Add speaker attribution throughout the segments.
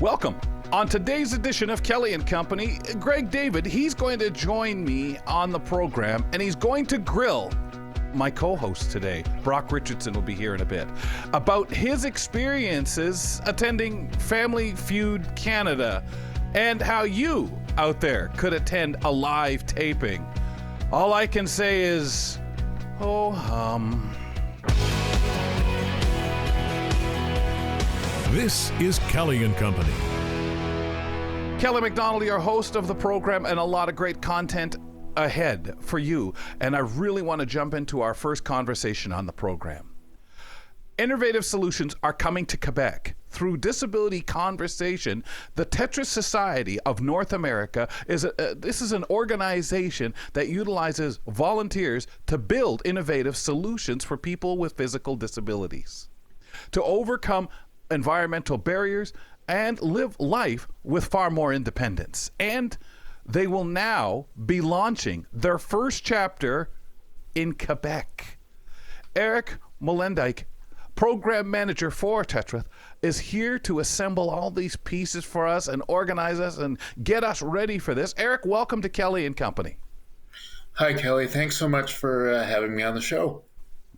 Speaker 1: Welcome. On today's edition of Kelly and Company, Greg David, he's going to join me on the program, and he's going to grill my co-host today, Brock Richardson, will be here in a bit, about his experiences attending Family Feud Canada and how you out there could attend a live taping. All I can say is, oh hum.
Speaker 2: This is Kelly and Company.
Speaker 1: Kelly MacDonald, your host of the program, and a lot of great content ahead for you. And I really want to jump into our first conversation on the program. Innovative solutions are coming to Quebec. Through Disability Conversation, the Tetra Society of North America is an organization that utilizes volunteers to build innovative solutions for people with physical disabilities, to overcome environmental barriers and live life with far more independence. And they will now be launching their first chapter in Quebec. Eric Molendyk, program manager for Tetra, is here to assemble all these pieces for us and organize us and get us ready for this. Eric, welcome to Kelly and Company.
Speaker 3: Hi, Kelly. Thanks so much for having me on the show.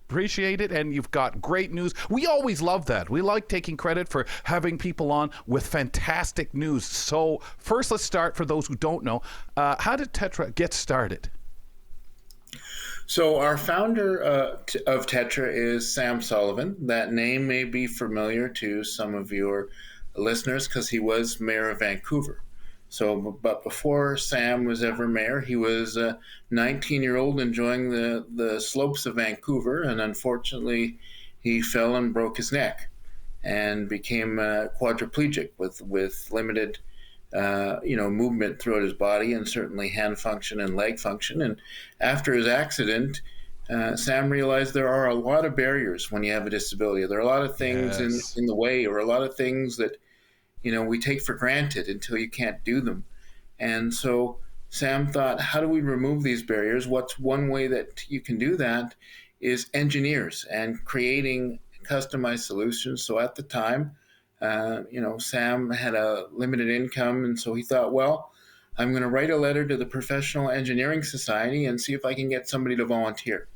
Speaker 1: Appreciate it, and you've got great news. We always love that. We like taking credit for having people on with fantastic news. So first, let's start, for those who don't know, how did Tetra get started?
Speaker 3: So our founder of Tetra is Sam Sullivan. That name may be familiar to some of your listeners because he was mayor of Vancouver. So, but before Sam was ever mayor, he was a 19-year-old enjoying the slopes of Vancouver, and unfortunately, he fell and broke his neck and became quadriplegic with limited, movement throughout his body, and certainly hand function and leg function. And after his accident, Sam realized there are a lot of barriers when you have a disability. There are a lot of things in the way, or a lot of things that we take for granted until you can't do them. And so Sam thought, how do we remove these barriers? What's one way that you can do that is engineers and creating customized solutions. So at the time, Sam had a limited income. And so he thought, well, I'm going to write a letter to the Professional Engineering Society and see if I can get somebody to volunteer.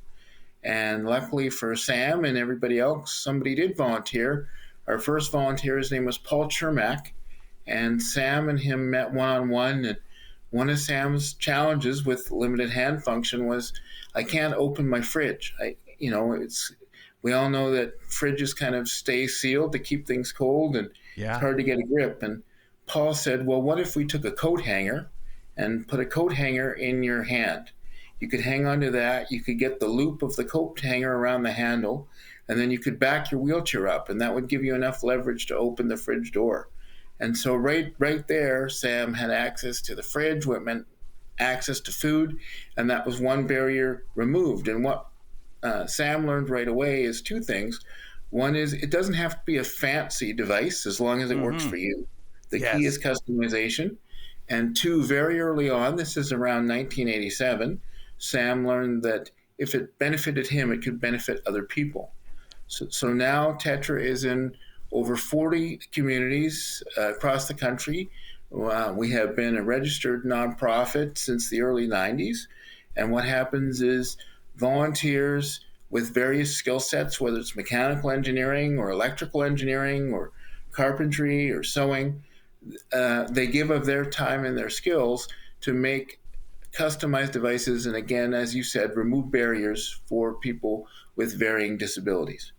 Speaker 3: And luckily for Sam and everybody else, somebody did volunteer. Our first volunteer, his name was Paul Chermak, and Sam and him met one-on-one. And one of Sam's challenges with limited hand function was, I can't open my fridge. We all know that fridges kind of stay sealed to keep things cold, and It's hard to get a grip. And Paul said, well, what if we took a coat hanger and put a coat hanger in your hand? You could hang onto that. You could get the loop of the coat hanger around the handle, and then you could back your wheelchair up, and that would give you enough leverage to open the fridge door. And so right there, Sam had access to the fridge, what meant access to food, and that was one barrier removed. And what Sam learned right away is two things. One is it doesn't have to be a fancy device as long as it works for you. The key is customization. And two, very early on, this is around 1987, Sam learned that if it benefited him, it could benefit other people. So now Tetra is in over 40 communities across the country. We have been a registered nonprofit since the early 90s. And what happens is volunteers with various skill sets, whether it's mechanical engineering or electrical engineering or carpentry or sewing, they give of their time and their skills to make customized devices. And again, as you said, remove barriers for people with varying disabilities.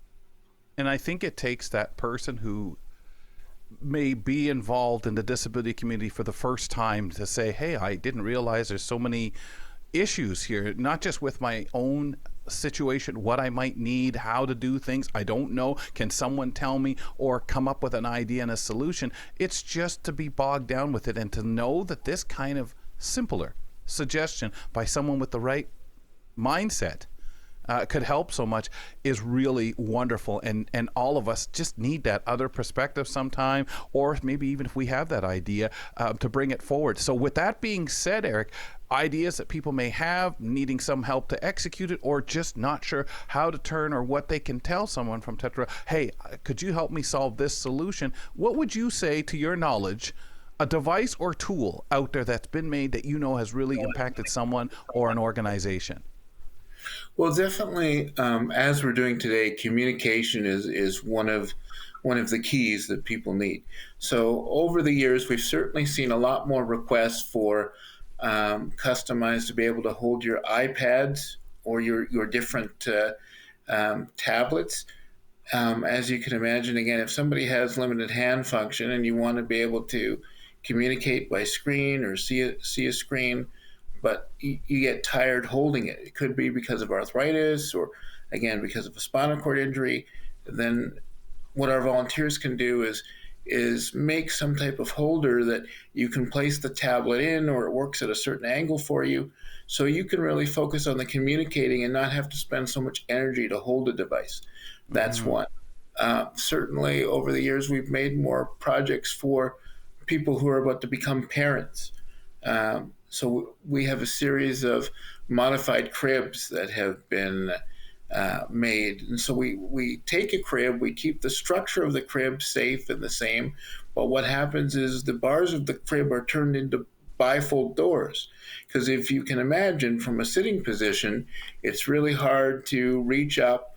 Speaker 1: And I think it takes that person who may be involved in the disability community for the first time to say, hey, I didn't realize there's so many issues here, not just with my own situation, what I might need, how to do things. I don't know. Can someone tell me or come up with an idea and a solution? It's just to be bogged down with it and to know that this kind of simpler suggestion by someone with the right mindset could help so much is really wonderful. And all of us just need that other perspective sometime, or maybe even if we have that idea, to bring it forward. So with that being said, Eric, ideas that people may have, needing some help to execute it, or just not sure how to turn or what they can tell someone from Tetra, hey, could you help me solve this solution? What would you say, to your knowledge, a device or tool out there that's been made that you know has really impacted someone or an organization?
Speaker 3: Well, definitely, as we're doing today, communication is one of the keys that people need. So over the years, we've certainly seen a lot more requests for customized to be able to hold your iPads or your different tablets. As you can imagine, again, if somebody has limited hand function and you want to be able to communicate by screen or see a screen, but you get tired holding it. It could be because of arthritis or, again, because of a spinal cord injury. Then what our volunteers can do is make some type of holder that you can place the tablet in, or it works at a certain angle for you, so you can really focus on the communicating and not have to spend so much energy to hold a device. That's one. Certainly, over the years, we've made more projects for people who are about to become parents. So we have a series of modified cribs that have been made. And so we take a crib, we keep the structure of the crib safe and the same, but what happens is the bars of the crib are turned into bifold doors. Because if you can imagine, from a sitting position, it's really hard to reach up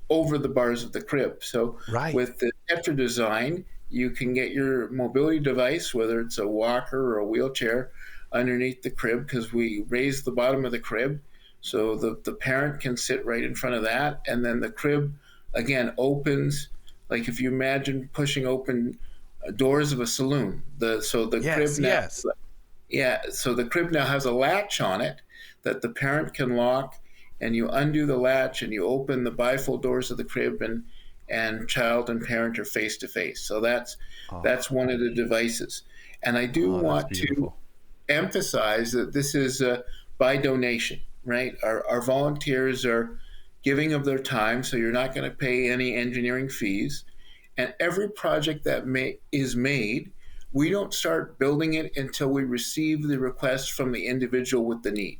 Speaker 3: over the bars of the crib. So with the Tetra design, you can get your mobility device, whether it's a walker or a wheelchair, underneath the crib, because we raise the bottom of the crib so the parent can sit right in front of that. And then the crib, again, opens, like if you imagine pushing open doors of a saloon. So the crib now has a latch on it that the parent can lock, and you undo the latch and you open the bifold doors of the crib, and child and parent are face to face. So that's one of the devices. And I do want to emphasize that this is by donation, right? Our volunteers are giving of their time, so you're not going to pay any engineering fees. And every project that is made, we don't start building it until we receive the request from the individual with the need.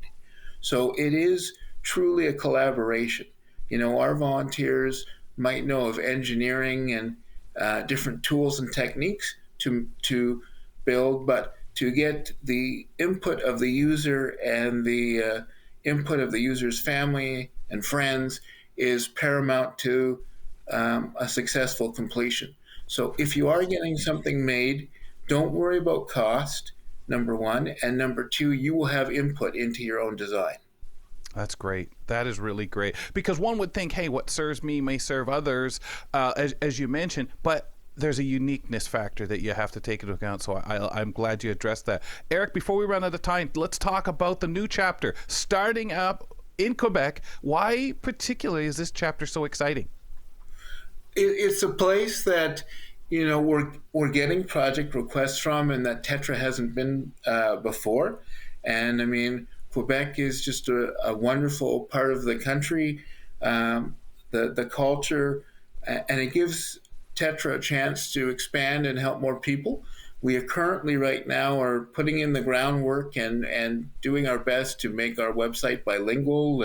Speaker 3: So it is truly a collaboration. Our volunteers might know of engineering and different tools and techniques to build, but to get the input of the user and the input of the user's family and friends is paramount to a successful completion. So if you are getting something made, don't worry about cost, number one, and number two, you will have input into your own design.
Speaker 1: That's great. That is really great. Because one would think, hey, what serves me may serve others, as you mentioned, but there's a uniqueness factor that you have to take into account. So I'm glad you addressed that. Eric, before we run out of time, let's talk about the new chapter starting up in Quebec. Why particularly is this chapter so exciting?
Speaker 3: It's a place that, we're getting project requests from, and that Tetra hasn't been before. And I mean, Quebec is just a wonderful part of the country, the culture, and it gives Tetra a chance to expand and help more people. We are currently right now are putting in the groundwork and doing our best to make our website bilingual,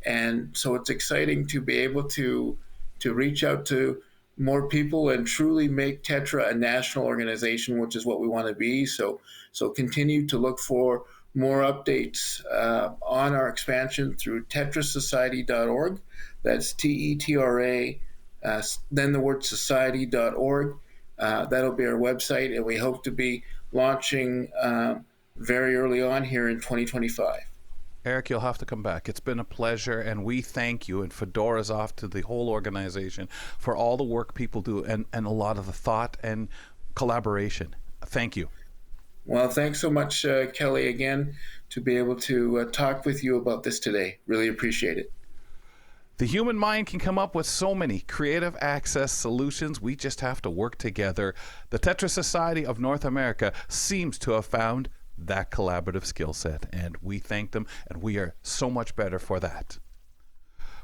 Speaker 3: and so it's exciting to be able to reach out to more people and truly make Tetra a national organization, which is what we want to be. So continue to look for more updates on our expansion through tetrasociety.org. That's TETRA. Then the word society.org. That'll be our website, and we hope to be launching very early on here in 2025.
Speaker 1: Eric, you'll have to come back. It's been a pleasure, and we thank you, and Fedora's off to the whole organization for all the work people do and a lot of the thought and collaboration. Thank you.
Speaker 3: Well, thanks so much, Kelly, again, to be able to talk with you about this today. Really appreciate it.
Speaker 1: The human mind can come up with so many creative access solutions. We just have to work together. The Tetra Society of North America seems to have found that collaborative skill set, and we thank them, and we are so much better for that.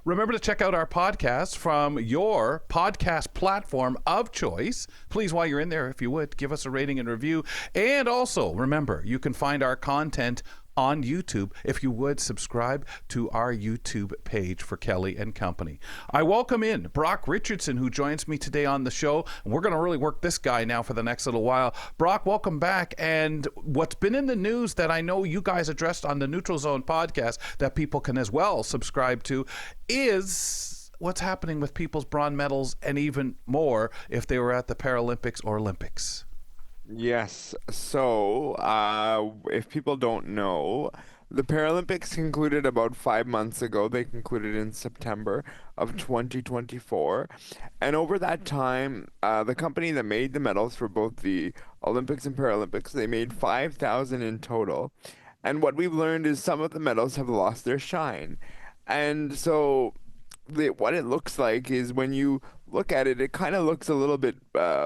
Speaker 1: Remember to check out our podcast from your podcast platform of choice. Please, while you're in there, if you would, give us a rating and review. And also, remember, you can find our content on YouTube. If you would subscribe to our YouTube page for Kelly and Company. I welcome in Brock Richardson, who joins me today on the show. We're going to really work this guy now for the next little while. Brock, welcome back. And what's been in the news that I know you guys addressed on the Neutral Zone podcast that people can as well subscribe to is what's happening with people's bronze medals, and even more if they were at the Paralympics or Olympics.
Speaker 4: Yes. So, if people don't know, the Paralympics concluded about 5 months ago. They concluded in September of 2024. And over that time, the company that made the medals for both the Olympics and Paralympics, they made 5,000 in total. And what we've learned is some of the medals have lost their shine. And so what it looks like is when you look at it, it kind of looks a little bit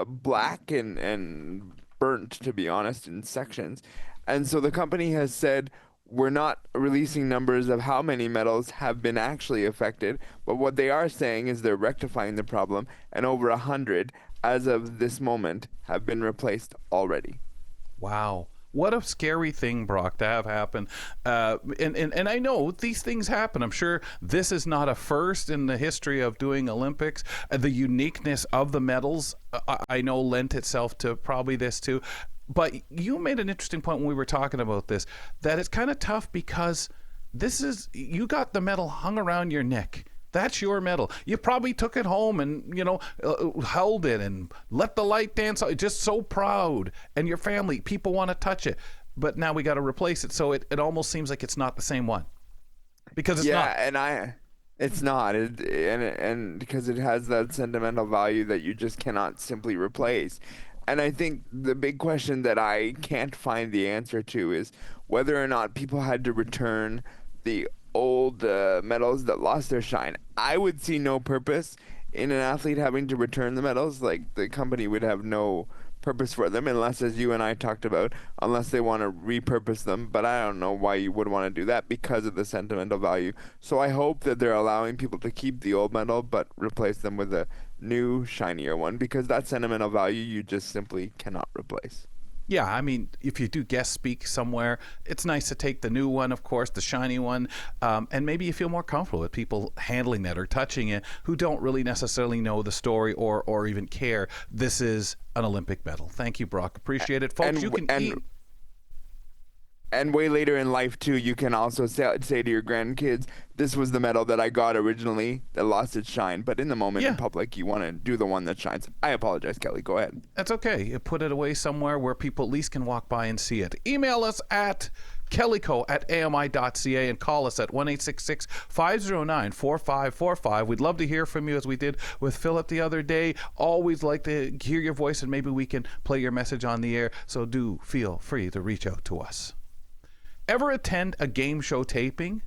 Speaker 4: black and burnt, to be honest, in sections. And so the company has said, we're not releasing numbers of how many metals have been actually affected, but what they are saying is they're rectifying the problem, and over 100, as of this moment, have been replaced already.
Speaker 1: Wow. What a scary thing, Brock, to have happen. And I know these things happen. I'm sure this is not a first in the history of doing Olympics. The uniqueness of the medals, I know, lent itself to probably this too. But you made an interesting point when we were talking about this, that it's kind of tough because you got the medal hung around your neck. That's your medal. You probably took it home and, held it and let the light dance. Just so proud. And your family, people want to touch it. But now we got to replace it. So it almost seems like it's not the same one. Because it's not.
Speaker 4: Yeah, it's not. And because it has that sentimental value that you just cannot simply replace. And I think the big question that I can't find the answer to is whether or not people had to return the old medals that lost their shine. I would see no purpose in an athlete having to return the medals. Like, the company would have no purpose for them unless, as you and I talked about, unless they want to repurpose them. But I don't know why you would want to do that because of the sentimental value. So I hope that they're allowing people to keep the old medal but replace them with a new, shinier one, because that sentimental value you just simply cannot replace.
Speaker 1: Yeah, I mean, if you do guest speak somewhere, it's nice to take the new one, of course, the shiny one, and maybe you feel more comfortable with people handling that or touching it who don't really necessarily know the story or even care. This is an Olympic medal. Thank you, Brock. Appreciate it. Folks, you can eat.
Speaker 4: And way later in life, too, you can also say to your grandkids, this was the medal that I got originally that lost its shine. But in the moment, in public, you want to do the one that shines. I apologize, Kelly. Go ahead.
Speaker 1: That's okay. You put it away somewhere where people at least can walk by and see it. Email us at kellyco@ami.ca and call us at 1-866-509-4545. We'd love to hear from you, as we did with Philip the other day. Always like to hear your voice, and maybe we can play your message on the air. So do feel free to reach out to us. Ever attend a game show taping?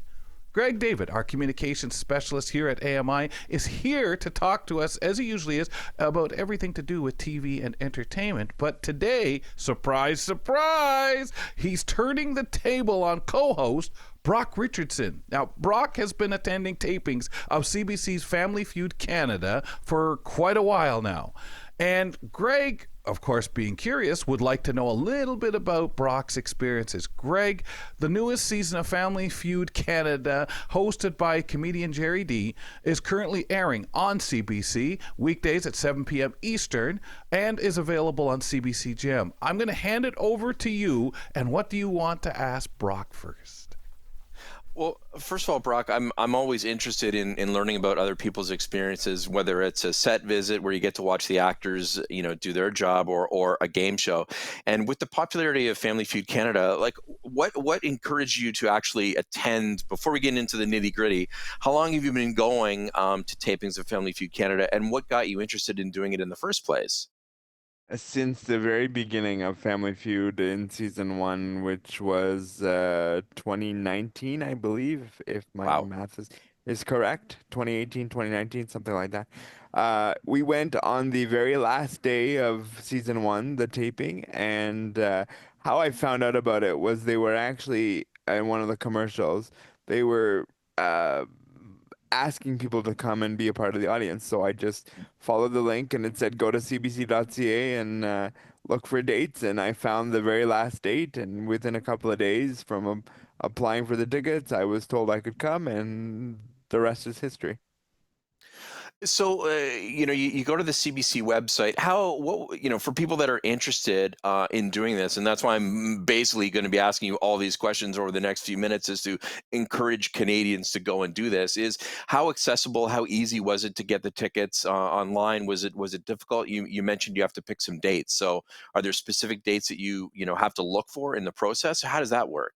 Speaker 1: Greg David, our communications specialist here at AMI, is here to talk to us, as he usually is, about everything to do with TV and entertainment. But today, surprise, surprise, he's turning the table on co-host Brock Richardson. Now, Brock has been attending tapings of CBC's Family Feud Canada for quite a while now. And Greg, of course, being curious, would like to know a little bit about Brock's experiences. Greg, the newest season of Family Feud Canada, hosted by comedian Jerry D, is currently airing on CBC weekdays at 7 p.m. Eastern and is available on CBC Gem. I'm going to hand it over to you. And what do you want to ask Brock first?
Speaker 5: Well, first of all, Brock, I'm always interested in learning about other people's experiences, whether it's a set visit where you get to watch the actors, do their job, or a game show. And with the popularity of Family Feud Canada, like what encouraged you to actually attend? Before we get into the nitty gritty, how long have you been going to tapings of Family Feud Canada, and what got you interested in doing it in the first place?
Speaker 4: Since the very beginning of Family Feud in season 1, which was 2019, I believe, if my math is correct, 2018, 2019, something like that. We went on the very last day of season 1, the taping, and how I found out about it was they were actually, in one of the commercials, they were asking people to come and be a part of the audience. So I just followed the link, and it said go to cbc.ca and look for dates. And I found the very last date, and within a couple of days, from applying for the tickets. I was told I could come, and the rest is history.
Speaker 5: So, you go to the CBC website. For people that are interested in doing this, and that's why I'm basically going to be asking you all these questions over the next few minutes, is to encourage Canadians to go and do this. Is how accessible, how easy was it to get the tickets online? Was it difficult? You mentioned you have to pick some dates. So, are there specific dates that you have to look for in the process? How does that work?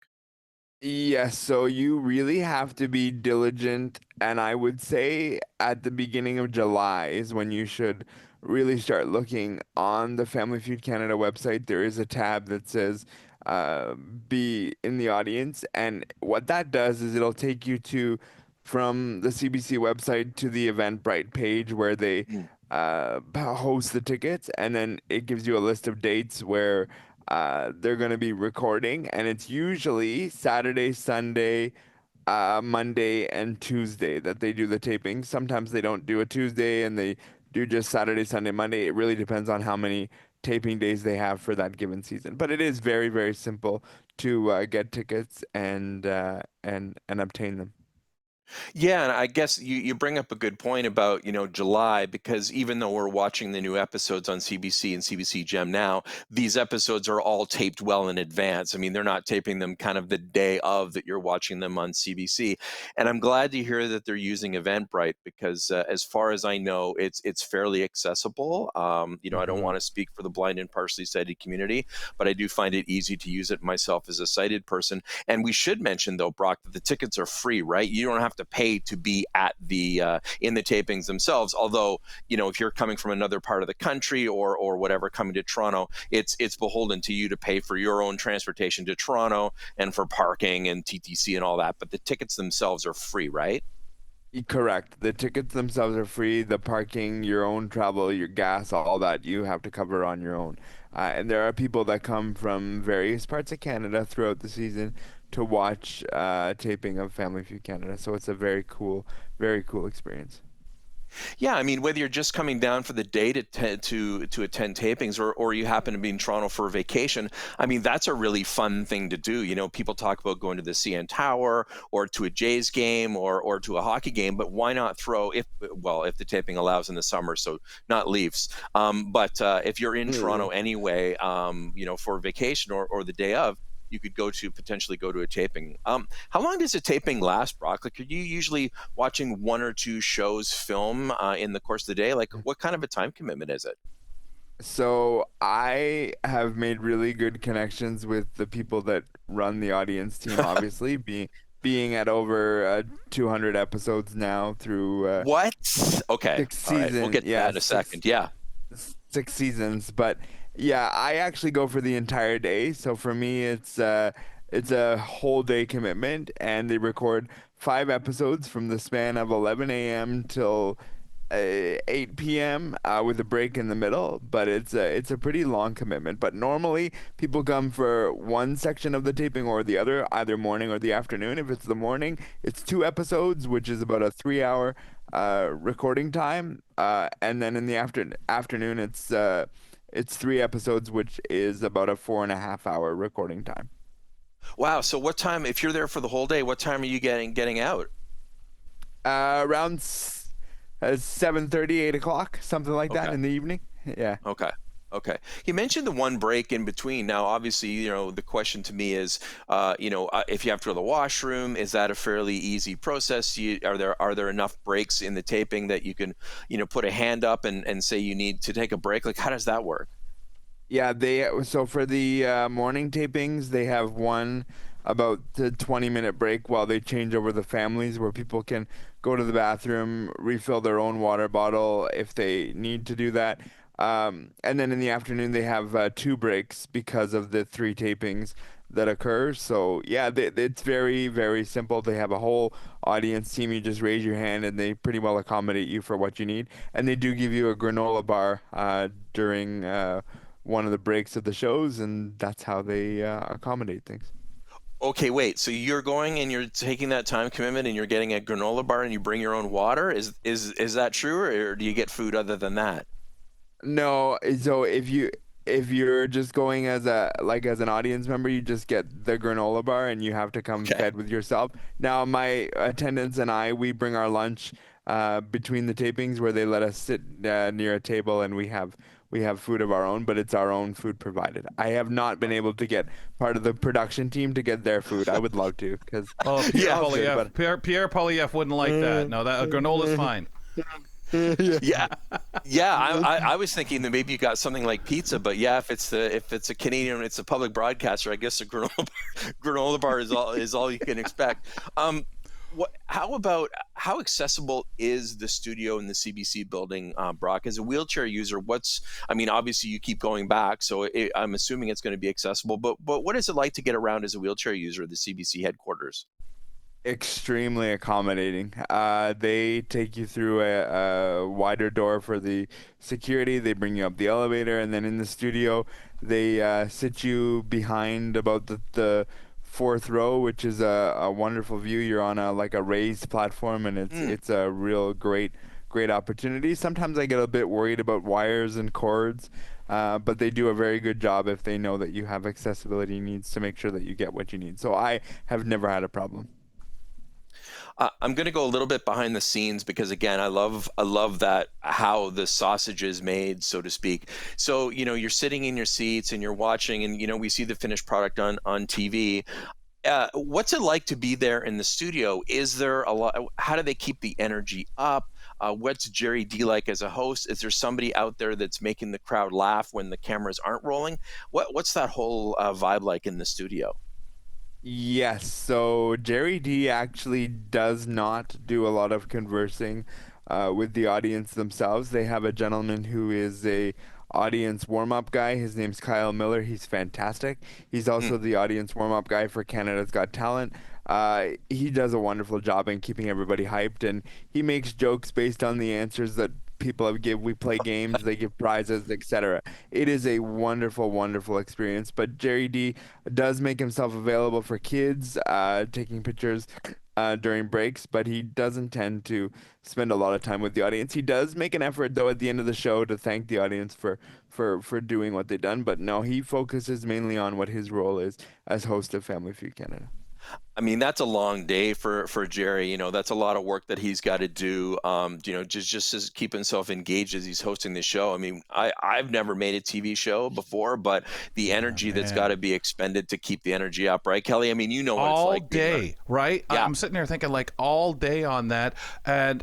Speaker 4: Yes, so you really have to be diligent, and I would say at the beginning of July is when you should really start looking on the Family Feud Canada website. There is a tab that says be in the audience, and what that does is it'll take you to from the CBC website to the Eventbrite page where they host the tickets, and then it gives you a list of dates where they're going to be recording, and it's usually Saturday, Sunday, Monday, and Tuesday that they do the taping. Sometimes they don't do a Tuesday and they do just Saturday, Sunday, Monday. It really depends on how many taping days they have for that given season. But it is very, very simple to get tickets and obtain them.
Speaker 5: Yeah, and I guess you bring up a good point about, July, because even though we're watching the new episodes on CBC and CBC Gem now, these episodes are all taped well in advance. I mean, they're not taping them kind of the day of that you're watching them on CBC. And I'm glad to hear that they're using Eventbrite because as far as I know, it's fairly accessible. I don't want to speak for the blind and partially sighted community, but I do find it easy to use it myself as a sighted person. And we should mention though, Brock, that the tickets are free, right? You don't have to pay to be at the in the tapings themselves. Although, if you're coming from another part of the country or whatever, coming to Toronto, it's beholden to you to pay for your own transportation to Toronto and for parking and TTC and all that. But the tickets themselves are free, right?
Speaker 4: Correct. The tickets themselves are free. The parking, your own travel, your gas, all that you have to cover on your own. And there are people that come from various parts of Canada throughout the season to watch taping of Family Feud Canada. So it's a very cool experience.
Speaker 5: Yeah, I mean, whether you're just coming down for the day to attend tapings or you happen to be in Toronto for a vacation, I mean, that's a really fun thing to do. People talk about going to the CN Tower or to a Jays game or to a hockey game, but why not if the taping allows in the summer, so not Leafs. But if you're in Toronto anyway, for a vacation or the day of, you could potentially go to a taping. How long does a taping last, Brock? Like, are you usually watching one or two shows film in the course of the day? Like, what kind of a time commitment is it?
Speaker 4: So I have made really good connections with the people that run the audience team, obviously, being at over 200 episodes now through
Speaker 5: What? Okay.
Speaker 4: six
Speaker 5: All right. We'll
Speaker 4: seasons.
Speaker 5: get to
Speaker 4: Yeah,
Speaker 5: that in a second. Yeah.
Speaker 4: 6 seasons. But yeah, I actually go for the entire day. So for me, it's a whole day commitment, and they record 5 episodes from the span of 11 a.m. till 8 p.m. With a break in the middle. But it's a pretty long commitment. But normally people come for one section of the taping or the other, either morning or the afternoon. If it's the morning, it's 2 episodes, which is about a 3 hour recording time. And then in the afternoon, it's 3 episodes, which is about a 4.5 hour recording time.
Speaker 5: Wow. So what time, if you're there for the whole day, what time are you getting out?
Speaker 4: Around 7:30, 8 o'clock, something like that
Speaker 5: Okay.
Speaker 4: in the evening. Yeah.
Speaker 5: Okay. Okay. You mentioned the one break in between. Now, obviously, the question to me is, if you have to go to the washroom, is that a fairly easy process? Are there enough breaks in the taping that you can, put a hand up and say you need to take a break? Like, how does that work?
Speaker 4: Yeah, so for the morning tapings, they have one about the 20-minute break while they change over the families where people can go to the bathroom, refill their own water bottle if they need to do that. And then in the afternoon, they have 2 breaks because of the 3 tapings that occur. So yeah, it's very, very simple. They have a whole audience team. You just raise your hand and they pretty well accommodate you for what you need. And they do give you a granola bar during one of the breaks of the shows, and that's how they accommodate things.
Speaker 5: Okay, wait. So you're going and you're taking that time commitment and you're getting a granola bar and you bring your own water? Is that true, or do you get food other than that?
Speaker 4: No, so if you're just going as an audience member, you just get the granola bar and you have to come fed with yourself. Now, my attendants and we bring our lunch between the tapings, where they let us sit near a table, and we have food of our own, but it's our own food provided. I have not been able to get part of the production team to get their food. I would love to, because
Speaker 1: Pierre Poilievre wouldn't like that. No, that granola's fine.
Speaker 5: I was thinking that maybe you got something like pizza, but if it's a Canadian, it's a public broadcaster, I guess a granola bar is all you can expect. How accessible is the studio in the CBC building, Brock? As a wheelchair user, obviously you keep going back, so I'm assuming it's going to be accessible, but what is it like to get around as a wheelchair user at the CBC headquarters?
Speaker 4: Extremely accommodating. They take you through a wider door for the security. They bring you up the elevator, and then in the studio, they sit you behind about the fourth row, which is a wonderful view. You're on a raised platform, and it's a real great opportunity. Sometimes I get a bit worried about wires and cords, but they do a very good job if they know that you have accessibility needs to make sure that you get what you need. So I have never had a problem.
Speaker 5: I'm going to go a little bit behind the scenes, because again, I love that how the sausage is made, so to speak. So, you're sitting in your seats and you're watching, and, we see the finished product on TV. What's it like to be there in the studio? Is there a lot? How do they keep the energy up? What's Jerry D like as a host? Is there somebody out there that's making the crowd laugh when the cameras aren't rolling? What's that whole vibe like in the studio?
Speaker 4: Yes, so Jerry D actually does not do a lot of conversing with the audience themselves. They have a gentleman who is a audience warm-up guy. His name's Kyle Miller. He's fantastic. He's also the audience warm-up guy for Canada's Got Talent. He does a wonderful job in keeping everybody hyped, and he makes jokes based on the answers that people give. We play games, they give prizes, etc. It is a wonderful, wonderful experience. But Jerry D does make himself available for kids, taking pictures during breaks, but he doesn't tend to spend a lot of time with the audience. He does make an effort, though, at the end of the show to thank the audience for doing what they've done. But no, he focuses mainly on what his role is as host of Family Feud Canada.
Speaker 5: That's a long day for Jerry. That's a lot of work that he's got to do. Just to keep himself engaged as he's hosting the show. I've never made a TV show before, but the energy that's got to be expended to keep the energy up, right, Kelly? What it's
Speaker 1: all
Speaker 5: like
Speaker 1: day, right?
Speaker 5: Yeah.
Speaker 1: I'm sitting there thinking all day on that. And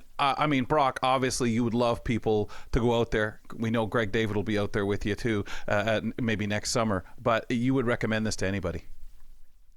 Speaker 1: Brock, obviously you would love people to go out there. We know Greg David will be out there with you too, maybe next summer. But you would recommend this to anybody?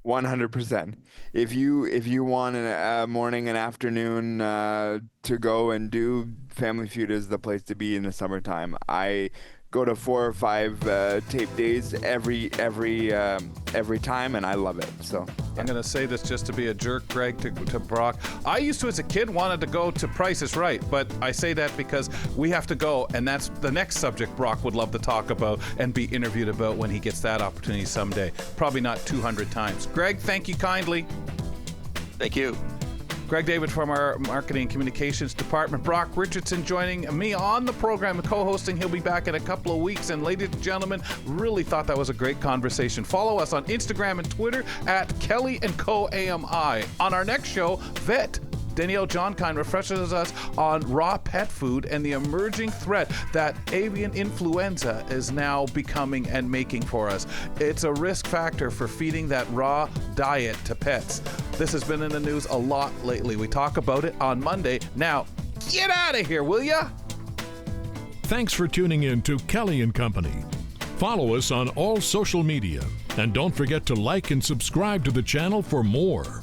Speaker 4: 100%. If you want a morning and afternoon to go and do, Family Feud is the place to be in the summertime. I go to 4 or 5 tape days every time, and I love it. So
Speaker 1: I'm going to say this just to be a jerk, Greg, to Brock. I used to, as a kid, wanted to go to Price is Right, but I say that because we have to go, and that's the next subject Brock would love to talk about and be interviewed about when he gets that opportunity someday. Probably not 200 times. Greg, thank you kindly.
Speaker 5: Thank you.
Speaker 1: Greg David from our Marketing and Communications Department. Brock Richardson joining me on the program, co-hosting. He'll be back in a couple of weeks. And ladies and gentlemen, really thought that was a great conversation. Follow us on Instagram and Twitter at Kelly & Co AMI. On our next show, Vet Danielle Johnkind refreshes us on raw pet food and the emerging threat that avian influenza is now becoming and making for us. It's a risk factor for feeding that raw diet to pets. This has been in the news a lot lately. We talk about it on Monday. Now, get out of here, will ya?
Speaker 2: Thanks for tuning in to Kelly & Company. Follow us on all social media, and don't forget to like and subscribe to the channel for more.